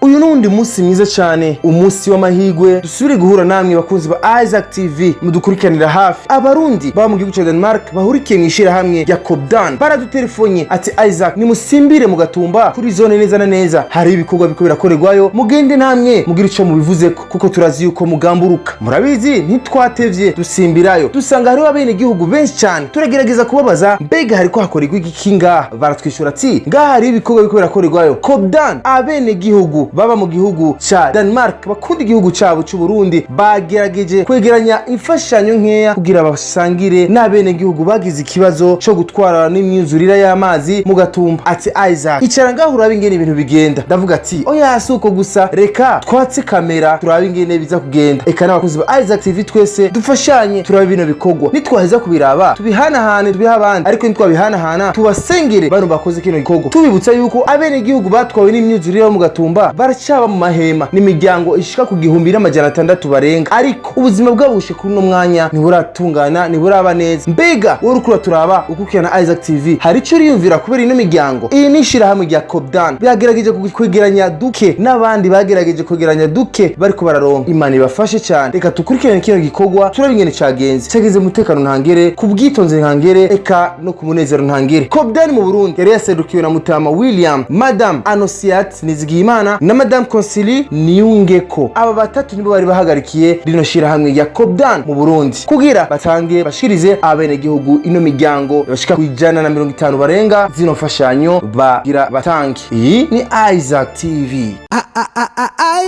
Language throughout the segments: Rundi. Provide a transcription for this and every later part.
uyu nundi munsi mwiza cyane, umunsi w'amahigwe dusubire guhura namwe bakunzi ba Isaac TV mudukurikiranira hafi. Abarundi baba mu gihugu cya Denmark bahurikiye mwishira hamwe ya Kobdan baradutelefonye ati Isaac nimusimbire mu Gatumba kuri zone neza na neza, hari ibikorwa biko birakorerwayo, mugende namwe mugira ico mubivuzeko kuko turazi yuko mugamburuka. Murabizi ntitwatevye dusimbirayo, dusanga hariho abene gihugu benshi cyane, turagerageza kubabaza mbega hariko hakorerwa iki ngaha. Baratwishura ati ngaha hari ibikorwa biko birakorerwayo. Kobdan abene gihugu baba mu gihugu cha Denmark bakunda igihugu cyabo cy'u Burundi bagerageje kwegeranya imfashanyo nkeya kugira basangire n'abene gihugu bagize ikibazo cyo gutwara n'imyuzurira y'amazi mu Gatumba. Ati Isaac icara ngaho urabe ingene ibintu bigenda. Ndavuga ati oya suko gusa, reka twatse kamera turabe ingene biza kugenda. Eka n'abakozi ba Isaac TV twese dufashanye turabe bino bikorwa, nitwaheza kubiraba tubihanahane tubiha abandi, ariko nitwabihanahana tubasengere bano bakoze kino gikorwa, tubibutsa yuko abene gihugu batwawe n'imyuzurira mu Gatumba baracaba mu mahema n'imiryango ishika ku 1600 barenga, ariko ubuzima bwabushe kuri no mwanya ntiburatungana ntiburaba neza. Mbega wowe urukura turaba ukukirana Isaac TV hari ico riyumvira kubera ino miryango iyi nishira hamwe rya Kobdan byagerageje kwegeranya duke n'abandi bagerageje kwegeranya duke bariko bararonka. Imana ibafashe cyane, reka tukurikirane kino gikorwa turabe ingene cageze mutekano ntangere, ku bwitonze ntangere, eka no ku munezero ntangere. Kobdan mu Burundi yari yaserukiwe na Mutama William, Madame Anosiat Nizigiyimana na Madame Konsili Niyungeko. Aba batatu nibo bari bahagarikiye rino shira hamwe ya Kobdan mu Burundi kugira batange bashirize abene gihugu ino miryango bashika ku 150 barenga zino mfashanyo bagira batange. Iyi ni Isaac TV.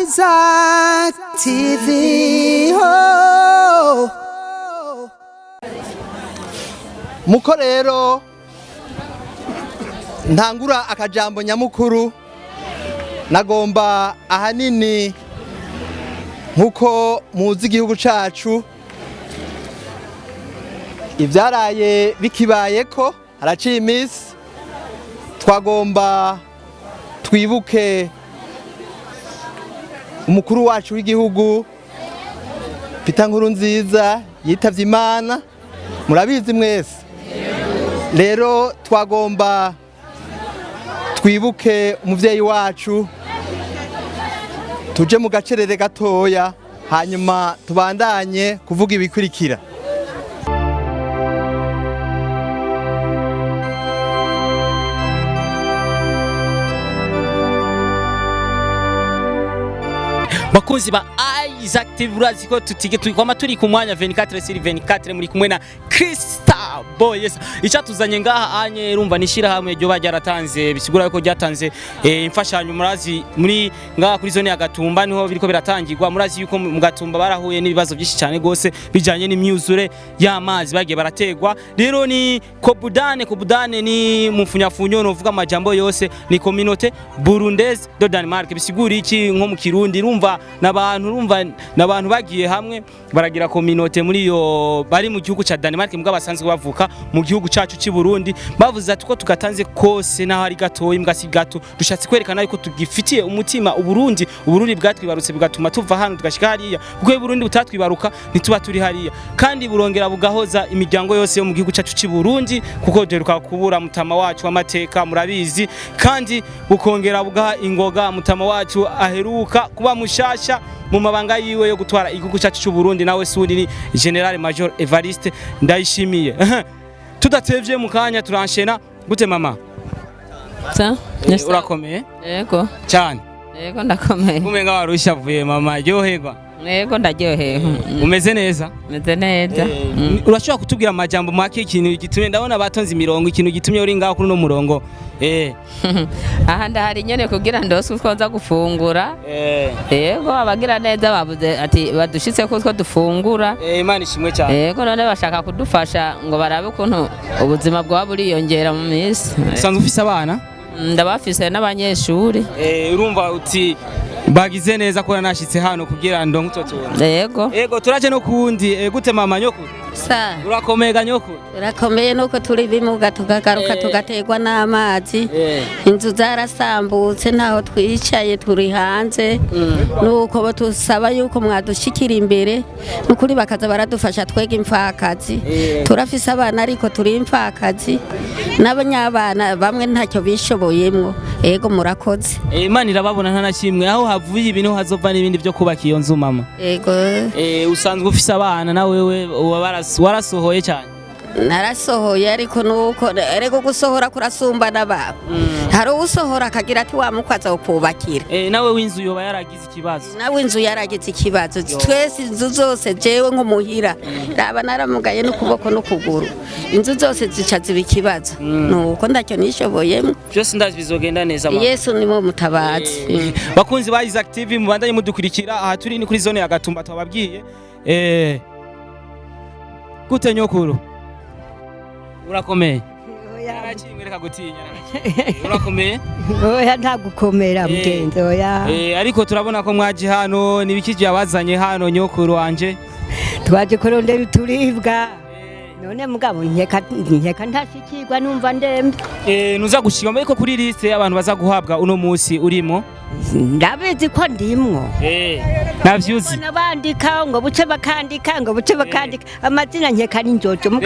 Isaac TV ho. Muko rero ntangura akajambo nyamukuru, nagomba ahanini nkuko muzi igihugu cacu ivyaraye bikibayeko haraciye imisi, twagomba twibuke umukuru wacu w'igihugu Nkurunziza yitavye Imana, murabizi mwese. Rero twagomba twibuke umuvyeyi wacu, tuje mu gacerere gatoya hanyuma tubandanye kuvuga ibikurikira. Bakozi ba Isaac TV urazi ko tutigitwikoma turi ku mwanya 24/24 muri kumwe na Krista Boys. Icatuzanye ngaha anye rumva nishira hamwe ryo bajyaratanze bisigura yuko ryatanze imfashanyo. Murazi muri ngaha kuri zone ya Gatumba niho biriko biratangirwa. Murazi yuko mu Gatumba barahuye n'ibibazo byinshi cyane gose bijanye n'imyuzure y'amazi bagiye barategwa. Rero ni Kobdan ni mfunyafunyo no vuga amajambo yose ni communauté burundaise de Danemark. Bisigura iki nko mu Kirundi rumva n'abantu bagiye hamwe baragira communauté muri yo bari mu gihugu ca Denmark mbwa basanzwe bavuka mu gihugu cacu ci Burundi. Bavuze ati ko tugatanze kose naho ari gatoyi mbwa si gato, dushatse kwerekana yuko tugifitiye umutima Uburundi bwatwibarutse bigatuma tuva hano tugashika hariya, kuko Burundi butatwibaruka ntituba turi hariya, kandi burongera bugahoza imiryango yose yo mu gihugu cacu ci Burundi, kuko deruka kubura mutama wacu w'amateka murabizi, kandi bukongera bugaha ingoga mutama wacu aheruka kuba mushasha mu mabanga yiwe yo gutwara igihugu cyacu cy'u Burundi. Nawe suri ni General Major Evariste Ndayishimiye. Tudatevye mu kanya turanshena gute mama? Urakomeye? Yego cyane. Yego ndakomeye. Kumenga warushavuye mama, ryoherwa? Yego ndaryoheye. Umeze neza? Meze neza. Urashobora kutubwira amajambo make ikintu gitumye ndabona batonze imirongo, ikintu gitumye uri ngaho kuri no murongo? Aha ndahari nyene kugira ndose twoza gufungura. Yego abagira neza bavuze ati badushitse ko two dufungura. Imana ishimwe cyane. Yego none bashaka kudufasha ngo barabe ukuntu ubuzima bwa buriyongera mu minsi. Usanzwe ufise abana? Ndabafise n'abanyeshuri. Urumva uti bagize neza ko nashitse hano kugira ndonke utotona. Yego turaje no kundi gute mama nyoko? sa urakomega nyoko urakomeye nuko turi bimuga tukagaruka tugategwa n'amazi inzu zarasambutse ntaho twicaye turi hanze nuko bo tusaba yuko mwadushikira imbere nukuri bakaza baradufasha twega imfakazi turafise abana ariko turi imfakazi n'abanyabana bamwe ntacyo bishoboyemwo ego murakoze Imana irababona nta nakimwe aho havuye ibintu hazova n'ibindi byo kubaka iyo nzu mama ego usanzwe ufise abana na wewe warasohoye cyane narasohoye ariko nuko erego gusohora kurasumba n'ababo hari usohora akagira ati wa mukwaza ukubakira nawe w'inzu yoba yaragize ikibazo nawe inzu yaragize ikibazo twese inzu zose jewe nk'umuhira raba naramugaye n'ukuboko n'ukuguru inzu zose zica ziba ikibazo nuko ndacyo nishoboyemo byose ndazi bizogenda neza mama Yesu nimwe mutabazi bakunzi ba Isaac TV mubandanye mudukurikira aha turi ni kuri zone ya Gatumba twababwiye gute nyokuru urakomeye yarakimwe reka gutinya urakomeye oya ntagukomera mugenzi oya ariko turabona ko mwaje hano nibikije yabazanye hano nyokuru wanje twaje kurondera uturibwa none mugabo nkeka ntashikirwa numva ndembe nuza gushika ariko kuri liste abantu baza guhabwa uno munsi urimo ndabizi ko ndimwo navyuzi nabandika ngo buce bakandika amazina nkeka ni njojo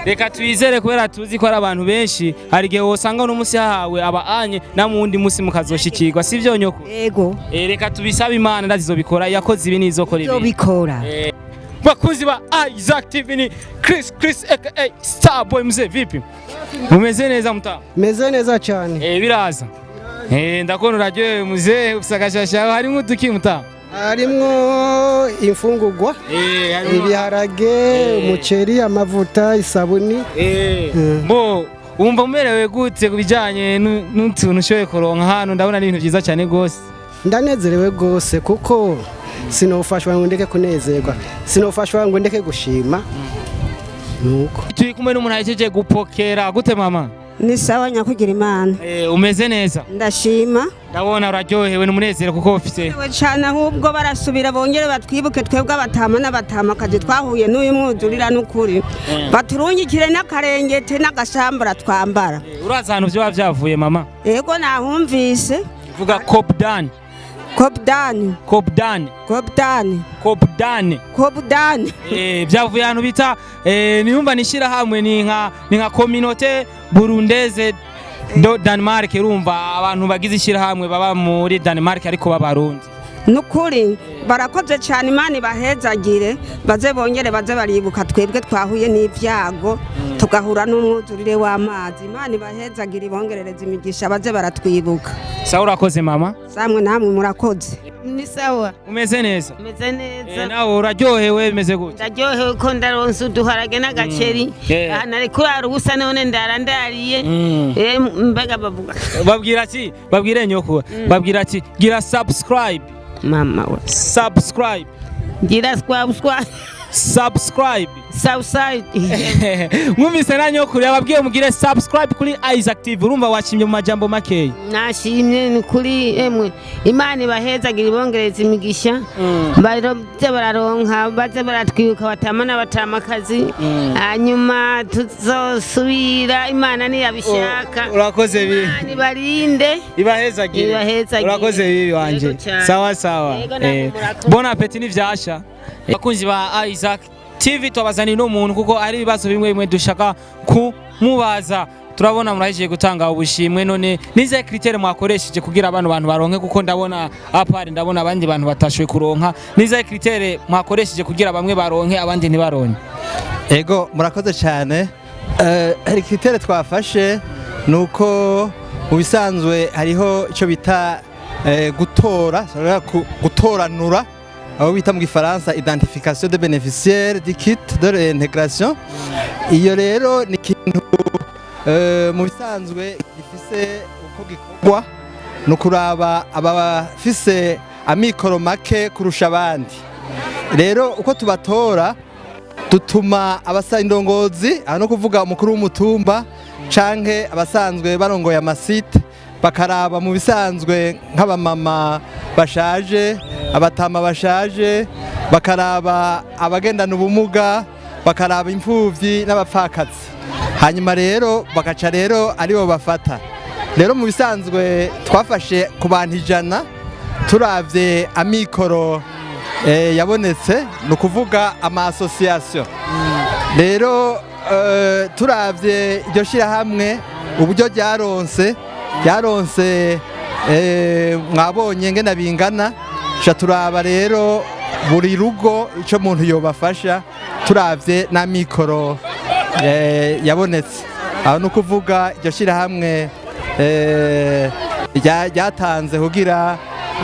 reka twizere kubera tuzi ko ari abantu benshi hari igihe wosanga uno munsi hahawe abaanye na mundi munsi mukazoshikirwa sivyo nyoko ego reka tubisaba Imana ndazizobikora yakoze ibi nizokora ibi zobikora bakuzi ba Isaac TV ni Chris aka Starboy mzee vipi umeze neza mta meze neza cyane biraza ndakona uraryohewe muzee ufise agashasha harimo uduki muta harimwo imfungurwa ibiharage umuceri amavuta isabuni bo wumva umerewe gute kubijanye n'utuntu ushoboye kuronka hano ndabona ari ibintu byiza cyane gose ndanezerewe gose kuko sinofashwa ngo ndeke kunezerwa sinofashwa ngo ndeke gushima nuko turi kumwe n'umuntu ahejeje gupokera gute mama ni sawa nyakugira Imana umeze neza ndashima ndabona uraryohewe n'umunezero kuko ufite cyane ahubwo barasubira bongere batwibuke twebwe abatama n'abatamakazi twahuye n'uyu mwuzurira n'ukuri baturungikire n'akarengete n'agashambura twambara uraza ahantu byo byavuye mama yego nahumvise vuga Kopdan byavuye ahantu bita niyumva nishira hamwe ni nka communauté burundaise do DANMARK urumva abantu bagize ishira hamwe baba muri DANMARK ariko babarundi nukuri barakoze cyane Imana ibahezagire baze bongere baze baribuka twebwe twahuye n'ivyago tugahura n'umwuzurire w'amazi Imana ibahezagire ibongerereza imigisha baze baratwibuka sawa urakoze mama samwe namwe murakoze ni sawa umeze neza nawe uraryohewe bimeze gute ndaryohewe ko ndaronse uduharage n'agaceri nari kurara ubusa none ndarandariye mbega bavuga babwire nyoko babwira ati gira subscribe mama we subscribe gira subscribe mwumvise na nyokuru yababwiye mugire subscribe kuri Isaac TV urumva washimye mu majambo makeyi nashimye ni kuri emwe Imana ibahezagira ibongereza imigisha baze bararonka baze baratwibuka batama n'abatamakazi hanyuma tuzosubira Imana niyabishaka urakoze bibi Imana ibarinde ibahezagire urakoze bibi wanje sawa bon appétit n'ivyasha bakunzi ba Isaac TV tubazaniye no muntu kuko ari ibibazo bimwe dushaka kumubaza turabona murahiye gutanga ubushimwe none nize critere mwakoresheje kugira abantu baronke kuko ndabona apari ndabona abandi bantu batashwe kuronka nize critere mwakoresheje kugira bamwe baronke abandi ntibaronke ego murakoze cyane hari critere twafashe nuko mu bisanzwe hariho ico bita gutoranura aho bita mu gifaransa identification de bénéficiaires du kit de réintégration iyo rero ni kintu mu bisanzwe gifise uko gikorwa no kuraba abafise amikoro make kurusha abandi rero uko tubatora dutuma abasa indongozi no kuvuga umukuru w'umutumba canke abasanzwe barongoye amasite bakaraba mu bisanzwe nk'abamama bashaje abatama bashaje bakaraba abagendana ubumuga bakaraba imfuvyi n'abapfakazi hanyuma rero bagaca rero aribo bafata rero mu bisanzwe twafashe ku bantu 100 turavye amikoro yabonetse no kuvuga ama association rero turavye iryo shirahamwe uburyo ryaronse mwabonye ngena bingana turaba rero buri rugo ico muntu yobafasha turavye n'amikoro yabonetse aho no kuvuga iryo shirahamwe ryatanze kugira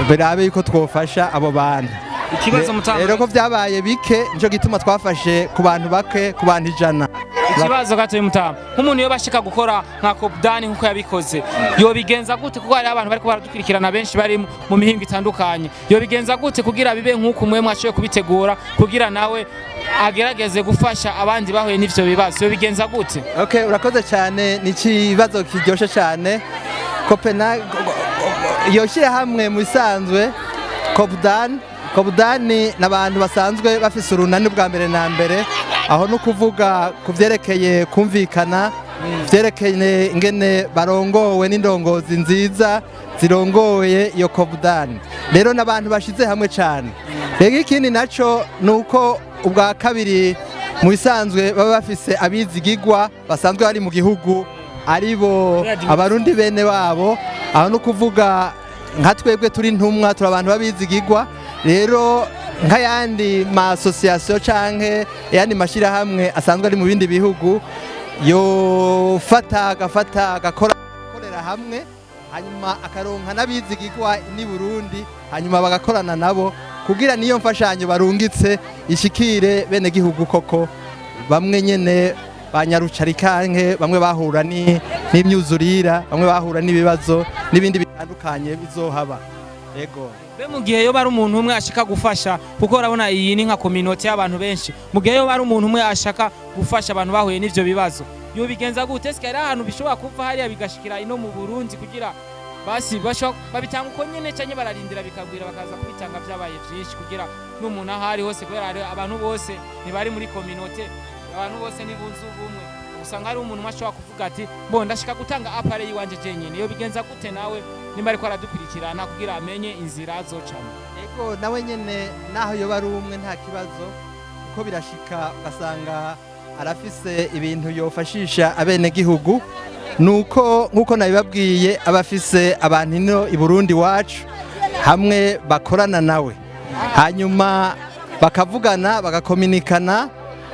birabe yuko twofasha abo bantu ikibazo mutanga rero ko vyabaye bike nico gituma twafashe ku bantu bake ku bantu 100 ikibazo gato y'umutama nk'umuntu yo bashika gukora nka Kopdani nkuko yabikoze yo bigenza gute kuko hari abantu bariko baradukurikirana benshi bari mu mihingo itandukanye yo bigenza gute kugira bibe nkuko mwe mwashoye kubitegura kugira nawe agerageze gufasha abandi bahuye n'ivyo bibazo yo bigenza gute okay urakoze cyane ni kibazo kiryoshe cyane Copenhagen yoshire hamwe mu bisanzwe Kopdani n'abantu basanzwe bafise urunani bwa mbere na mbere aho no kuvuga kuvyerekeye kumvikana vyerekeye ingene barongowe n'indongozi nziza zirongoye iyo Kopdani rero n'abantu bashize hamwe cyane rero ikindi naco nuko ubwa kabiri mu bisanzwe baba bafise abizigigwa basanzwe bari mu gihugu aribo abarundi bene wabo aho no kuvuga nka twebwe turi ntumwa turi abantu babizigigwa rero nk'ayandi ma association canke yandi mashira hamwe asanzwe ari mu bindi bihugu yo agakorera hamwe hanyuma akaronka n'abizigigwa ni Burundi hanyuma bagakorana nabo kugira niyo mfashanyo barungitse ishikire bene gihugu koko bamwe nyene banyarucari kanke bamwe bahura n'imyuzurira bamwe bahura n'ibibazo n'ibindi bitandukanye bizohaba yego be mu gihe yo bari umuntu umwe ashaka gufasha kuko urabona iyi ni nka community y'abantu benshi mu gihe yo bari umuntu umwe ashaka gufasha abantu bahuye n'ivyo bibazo yo bigenza gute eske ari ahantu bishobora kuva hariya bigashikira ino mu Burundi kugira basi babitanga uko nyene cyanye bararindira bikagwira bakaza kubitanga vyabaye vyinshi kugira n'umuntu ahari hose kubera abantu bose ntibari muri community abantu bose nibunze ubumwe usanga ari umuntu ashobora kuvuga ati bo ndashika gutanga apare yiwanje jenyene yo bigenza gute nawe nimba ariko aradukurikirana kugira amenye inzira azocamo ego nawe nyene naho yo bari umwe nta kibazo uko birashika ugasanga arafise ibintu yofashisha abene gihugu nuko nkuko nabibabwiye abafise abantu ino i Burundi wacu hamwe bakorana nawe hanyuma bakavugana bagakominikana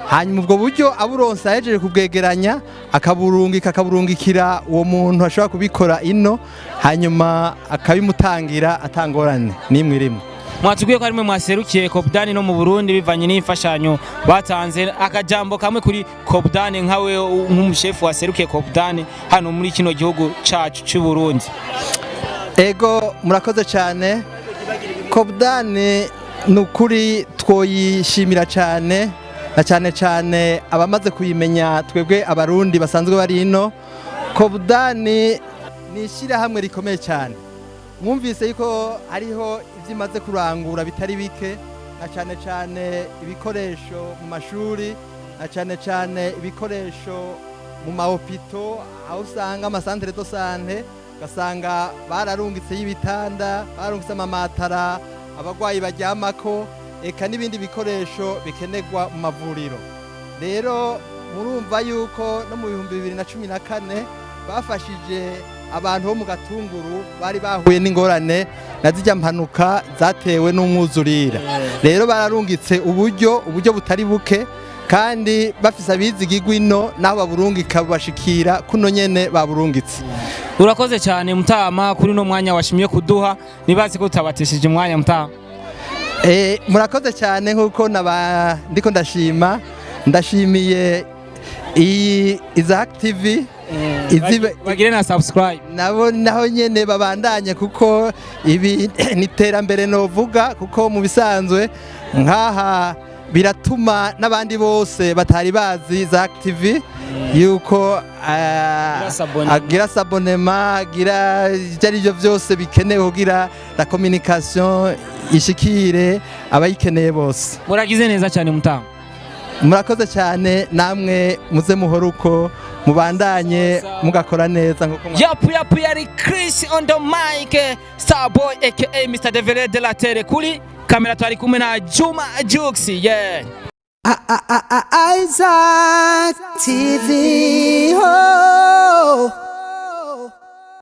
hanyuma ubwo buryo aburonsa yajeje kubwegeranya akaburungikira uwo muntu ashobora kubikora ino hanyuma akabimutangira atangorane nimwe rimwe mwatubwiye ko arimwe mwaserukiye Kopdani no mu Burundi bivanye n'imfashanyo batanze akajambo kamwe kuri Kopdani nkawe nk'umushefu waserukiye Kopdani hano muri kino gihugu cacu cy'u Burundi ego murakoze cyane Kopdani nukuri twoyishimira cyane na cyane abamaze kuyimenya twebwe abarundi basanzwe bari ino Kopdani ni ishirahamwe rikomeye cyane mwumvise yuko hariho ivyimaze kurangura bitari bike na cyane ibikoresho mu mashuri na cyane ibikoresho mu mahopito aho usanga amasantere do sante gasanga bararungitse y'ibitanda barungitse amamatara abagwayi baryamako eka n'ibindi bikoresho bikenerwa mu mavuriro rero murumva yuko no mu 2014 bafashije abantu bo mu Gatunguru bari bahuye n'ingorane nazijya mpanuka zatewe n'umwuzurira rero bararungitse uburyo butari buke kandi bafise abizigigwa ino naho baburungika bashikira kuno nyene baburungitse urakoze cyane mutama kuri no mwanya washimye kuduha nibazi ko utabatishije umwanya mutama murakoze cyane nkuko ndiko ndashimiye iyi Isaac TV bagire na subscribe nabo naho nyene babandanye kuko ibi niterambere novuga kuko mu bisanzwe nkaha biratuma n'abandi bose batari bazi Isaac TV yuko agira sabonema agira ibyo byose bikenewe kugira la communication ishikire abayikeneye bose muragize neza cyane mutama murakoze cyane namwe muze muhora uko mubandanye mugakora neza nkuko yapu yari Chris on the mic Starboy aka Mr. Devere de la Terre kuri kamera twari kumwe na Juma Jux yeah Isaac TV. Oh.